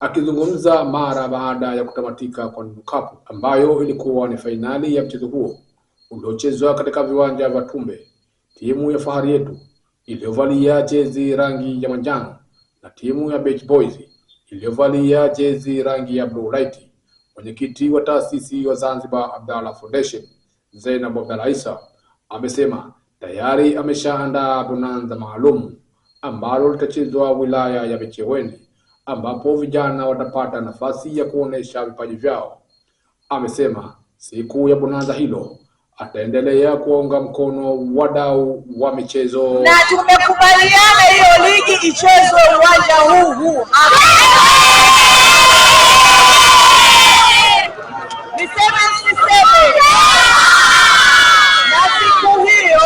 Akizungumza mara baada ya kutamatika kwa Ndondo Cup ambayo ilikuwa ni fainali ya mchezo huo uliochezwa katika viwanja vya Tumbe, timu ya Fahari Yetu iliyovalia jezi rangi ya manjano na timu ya Beach Boys iliyovalia jezi rangi ya blue light. Mwenyekiti wa taasisi wa Zanzibar Abdallah Foundation Zainab Abdallah Isa amesema tayari ameshaandaa bonanza maalum ambalo litachezwa wilaya ya Micheweni ambapo vijana watapata nafasi ya kuonesha vipaji vyao. Amesema siku ya bonanza hilo ataendelea kuunga mkono wadau wa michezo, na tumekubaliana hiyo ligi ichezwe uwanja huu na siku hiyo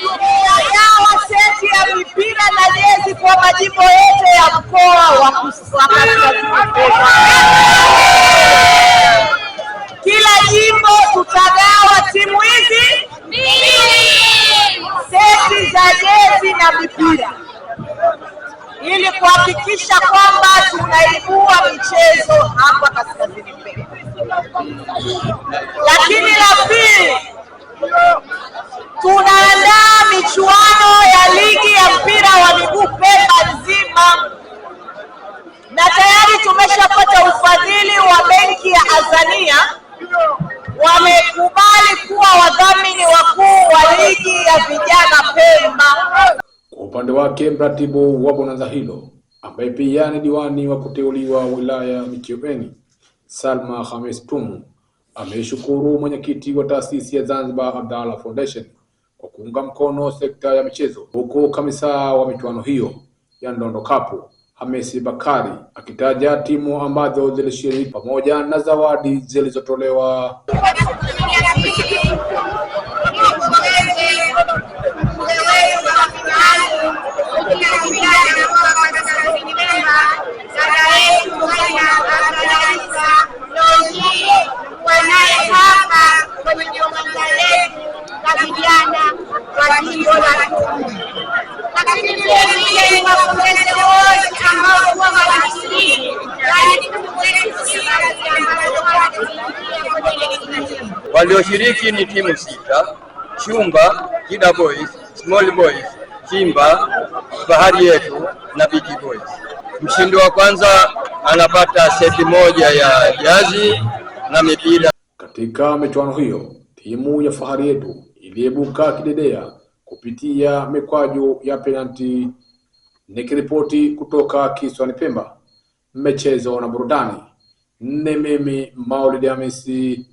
tutagawa seti ya mipira na jezi kwa majimbo yote ya mkoa wa Kaskazini. Kila jimbo tutagawa timu hizi seti za jezi na mipira ili kuhakikisha kwamba tunaibua michezo hapa Kaskazini Pemba. Lakini la pili, tunaandaa michuano ya ligi ya mpira wa miguu Pemba nzima, na tayari tumeshapata ufadhili wa benki ya Azania. Wamekubali kuwa wadhamini wakuu wa ligi ya vijana Pemba. Kwa upande wake, mratibu wa bonanza hilo ambaye pia ni diwani wa kuteuliwa wilaya ya Micheweni Salma Khamis Tumu ameshukuru mwenyekiti wa taasisi ya Zanzibar Abdallah Foundation kwa kuunga mkono sekta ya michezo, huku kamisa wa michuano hiyo ya Ndondo Cup Hamisi Bakari akitaja timu ambazo zilishiriki pamoja na zawadi zilizotolewa. Walioshiriki ni timu 6: Chumba, Kida Boys, Small Boys, Simba, Fahari Yetu na Beach Boys. Mshindi wa kwanza anapata seti moja ya jazi na mipira. Katika michuano hiyo, timu ya Fahari Yetu iliibuka kidedea kupitia mikwaju ya penalti. Nikiripoti kutoka Kisiwani Pemba, michezo na burudani, mimi Maulid Hamisi.